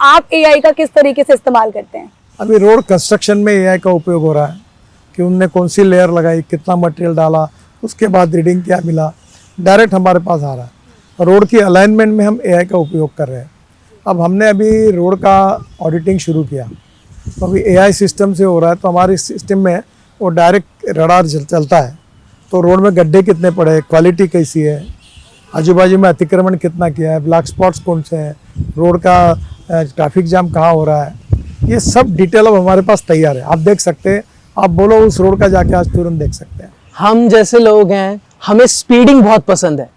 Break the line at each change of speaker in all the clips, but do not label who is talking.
आप एआई का किस तरीके से इस्तेमाल करते हैं?
अभी रोड कंस्ट्रक्शन में एआई का उपयोग हो रहा है कि उनने कौन सी लेयर लगाई, कितना मटेरियल डाला, उसके बाद रीडिंग क्या मिला, डायरेक्ट हमारे पास आ रहा है। रोड की अलाइनमेंट में हम एआई का उपयोग कर रहे हैं। अब हमने अभी रोड का ऑडिटिंग शुरू किया, तो अभी एआई सिस्टम से हो रहा है, तो हमारे सिस्टम में वो डायरेक्ट रडार चलता है, तो रोड में गड्ढे कितने पड़े, क्वालिटी कैसी है, आजू बाजू में अतिक्रमण कितना किया है, ब्लैक स्पॉट्स कौन से हैं, रोड का ट्रैफिक जाम कहाँ हो रहा है, ये सब डिटेल अब हमारे पास तैयार है। आप देख सकते हैं, आप बोलो उस रोड का जाके आज तुरंत देख सकते हैं।
हम जैसे लोग हैं, हमें स्पीडिंग बहुत पसंद है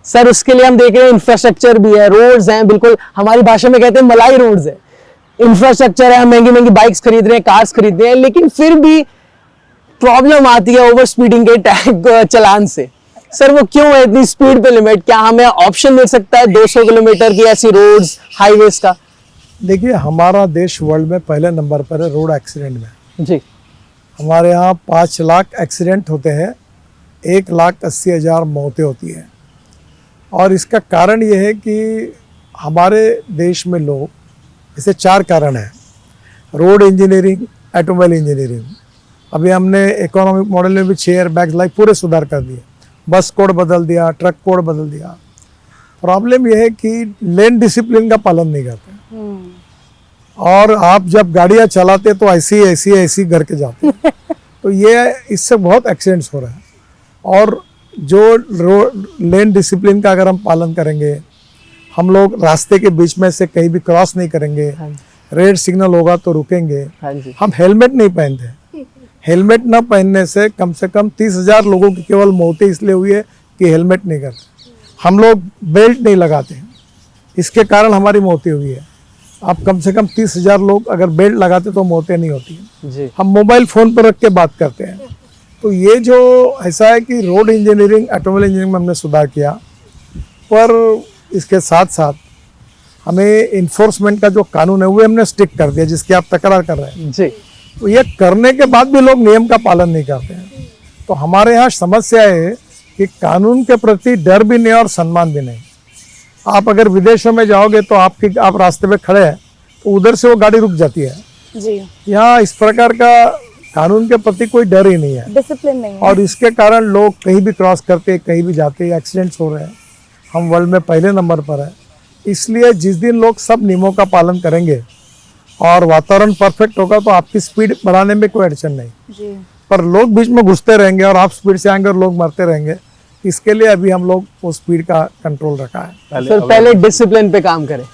सर, उसके लिए हम देख रहे हैं इंफ्रास्ट्रक्चर भी है, रोड्स हैं, बिल्कुल हमारी भाषा में कहते हैं मलाई रोड्स है, इंफ्रास्ट्रक्चर है, हम महंगी महंगी बाइक्स खरीद रहे हैं, कार्स खरीद रहे हैं, लेकिन फिर भी प्रॉब्लम आती है ओवर स्पीडिंग के टैग चालान से। सर वो क्यों है इतनी स्पीड पे लिमिट? क्या हमें ऑप्शन मिल सकता है 200 किलोमीटर की ऐसी रोड्स हाईवेज का?
देखिए, हमारा देश वर्ल्ड में पहले नंबर पर है रोड एक्सीडेंट में
जी।
हमारे यहाँ 5 लाख एक्सीडेंट होते हैं, 1,80,000 मौतें होती हैं। और इसका कारण ये है कि हमारे देश में लोग, इसे 4 कारण हैं: रोड इंजीनियरिंग, ऑटोमोबाइल इंजीनियरिंग, अभी हमने इकोनॉमिक मॉडल में भी 6 एयरबैग्स लाइक पूरे सुधार कर दिए, बस कोड बदल दिया, ट्रक कोड बदल दिया। प्रॉब्लम यह है कि लेन डिसिप्लिन का पालन नहीं करते, और आप जब गाड़ियाँ चलाते तो ऐसी घर जाते हैं तो ये इससे बहुत एक्सीडेंट्स हो रहे हैं। और जो लेन डिसिप्लिन का अगर हम पालन करेंगे, हम लोग रास्ते के बीच में से कहीं भी क्रॉस नहीं करेंगे, रेड सिग्नल होगा तो रुकेंगे, हम हेलमेट नहीं पहनते, हेलमेट न पहनने से कम 30,000 लोगों की केवल मौतें इसलिए हुई है कि हेलमेट नहीं करते। हम लोग बेल्ट नहीं लगाते, इसके कारण हमारी मौतें हुई है। आप कम से कम 30,000 लोग अगर बेल्ट लगाते तो मौतें नहीं होती हैं। हम मोबाइल फ़ोन पर रख के बात करते हैं। तो ये जो ऐसा है कि रोड इंजीनियरिंग, ऑटोमोबाइल इंजीनियरिंग में हमने सुधार किया, पर इसके साथ साथ हमें इन्फोर्समेंट का जो कानून है वो हमने स्ट्रिक्ट कर दिया, जिसकी आप तकरार कर रहे हैं जी। तो ये करने के बाद भी लोग नियम का पालन नहीं करते हैं। तो हमारे यहाँ समस्या है कि कानून के प्रति डर भी नहीं और सम्मान भी नहीं। आप अगर विदेशों में जाओगे तो आप रास्ते पे खड़े हैं तो उधर से वो गाड़ी रुक जाती है
जी।
यहाँ इस प्रकार का कानून के प्रति कोई डर ही नहीं है,
डिसिप्लिन नहीं है,
और इसके कारण लोग कहीं भी क्रॉस करते, कहीं भी जाते, एक्सीडेंट्स हो रहे हैं। हम वर्ल्ड में पहले नंबर पर है। इसलिए जिस दिन लोग सब नियमों का पालन करेंगे और वातावरण परफेक्ट होगा तो आपकी स्पीड बढ़ाने में कोई अड़चन नहीं
जी।
पर लोग बीच में घुसते रहेंगे और आप स्पीड से आएंगे और लोग मरते रहेंगे, इसके लिए अभी हम लोग वो स्पीड का कंट्रोल रखा है।
सर पहले डिसिप्लिन पे काम करें।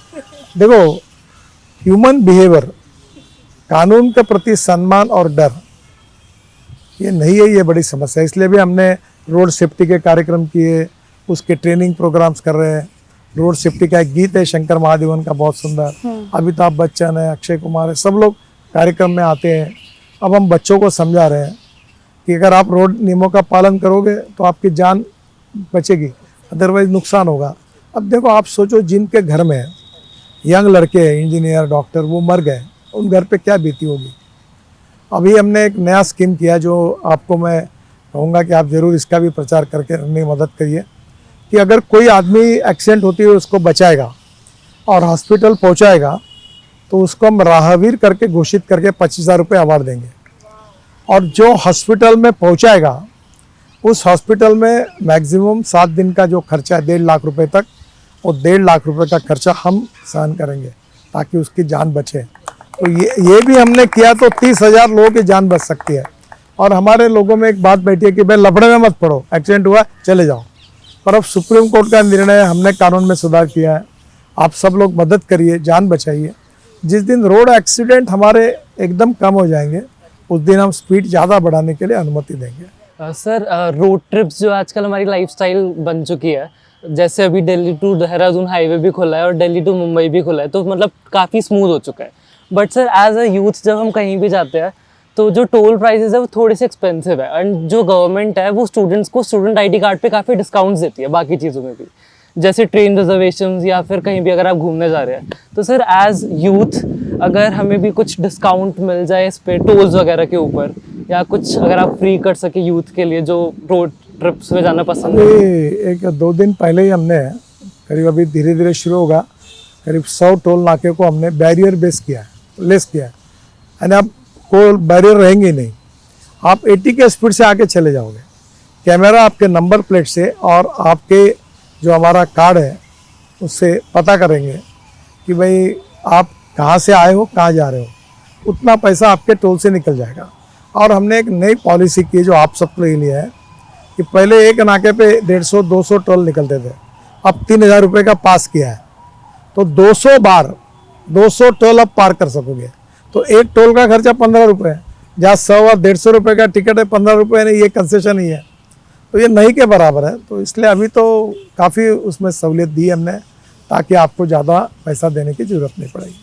देखो, ह्यूमन बिहेवियर, कानून के प्रति सम्मान और डर, ये नहीं है, ये बड़ी समस्या है। इसलिए भी हमने रोड सेफ्टी के कार्यक्रम किए, उसके ट्रेनिंग प्रोग्राम्स कर रहे हैं। रोड सेफ्टी का एक गीत है शंकर महादेवन का, बहुत सुंदर, अमिताभ बच्चन है, अक्षय कुमार है, सब लोग कार्यक्रम में आते हैं। अब हम बच्चों को समझा रहे हैं कि अगर आप रोड नियमों का पालन करोगे तो आपकी जान बचेगी, अदरवाइज नुकसान होगा। अब देखो, आप सोचो, जिनके घर में यंग लड़के इंजीनियर, डॉक्टर, वो मर गए, उन घर पे क्या बीती होगी। अभी हमने एक नया स्कीम किया जो आपको मैं कहूँगा कि आप ज़रूर इसका भी प्रचार करके अपनी मदद करिए, कि अगर कोई आदमी एक्सीडेंट होती है उसको बचाएगा और हॉस्पिटल पहुँचाएगा तो उसको हम राहवीर करके घोषित करके 25,000 रुपये अवार्ड देंगे। और जो हॉस्पिटल में पहुँचाएगा उस हॉस्पिटल में मैक्सिमम 7 दिन का जो खर्चा है 1.5 लाख रुपए तक, वो 1.5 लाख रुपए का खर्चा हम सहन करेंगे ताकि उसकी जान बचे। तो ये भी हमने किया तो 30,000 लोगों की जान बच सकती है। और हमारे लोगों में एक बात बैठी है कि भाई लफड़े में मत पड़ो, एक्सीडेंट हुआ चले जाओ। पर अब सुप्रीम कोर्ट का निर्णय, हमने कानून में सुधार किया है, आप सब लोग मदद करिए, जान बचाइए। जिस दिन रोड एक्सीडेंट हमारे एकदम कम हो जाएंगे उस दिन हम स्पीड ज़्यादा बढ़ाने के लिए अनुमति देंगे।
सर रोड ट्रिप्स जो आजकल हमारी लाइफस्टाइल बन चुकी है, जैसे अभी दिल्ली टू देहरादून हाईवे भी खुला है और दिल्ली टू मुंबई भी खुला है, तो मतलब काफ़ी स्मूथ हो चुका है। But sir as a youth जब हम कहीं भी जाते हैं तो जो टोल प्राइसेस है वो थोड़े से एक्सपेंसिव है, एंड जो गवर्नमेंट है वो स्टूडेंट्स को स्टूडेंट आईडी कार्ड पे काफ़ी डिस्काउंट्स देती है, बाकी चीज़ों में भी, जैसे ट्रेन रिजर्वेशंस या फिर कहीं भी अगर आप घूमने जा रहे हैं। तो सर एज यूथ अगर हमें भी कुछ डिस्काउंट मिल जाए इस पे टोल्स वगैरह के ऊपर, या कुछ अगर आप फ्री कर सके यूथ के लिए जो रोड ट्रिप्स में जाना पसंद है।
1-2 दिन पहले ही हमने, करीब अभी धीरे धीरे शुरू होगा, करीब 100 टोल नाके को हमने बैरियर बेस किया है, लेस किया है, यानी आप कोई बैरियर रहेंगे ही नहीं, आप 80 के स्पीड से आके चले जाओगे। कैमरा आपके नंबर प्लेट से और आपके जो हमारा कार्ड है उससे पता करेंगे कि भाई आप कहाँ से आए हो, कहाँ जा रहे हो, उतना पैसा आपके टोल से निकल जाएगा। और हमने एक नई पॉलिसी की जो आप सबके लिए है कि पहले एक नाके पे 150-200 टोल निकलते थे, अब 3000 रुपये का पास किया है, तो 200 बार 200 टोल अब पार कर सकोगे। तो एक टोल का खर्चा 15 रुपये है, जहाँ 100 और 150 रुपये का टिकट है, 15 रुपये नहीं, ये कंसेशन ही है, तो ये नहीं के बराबर है। तो इसलिए अभी तो काफ़ी उसमें सहूलियत दी हमने ताकि आपको ज़्यादा पैसा देने की ज़रूरत नहीं पड़ेगी।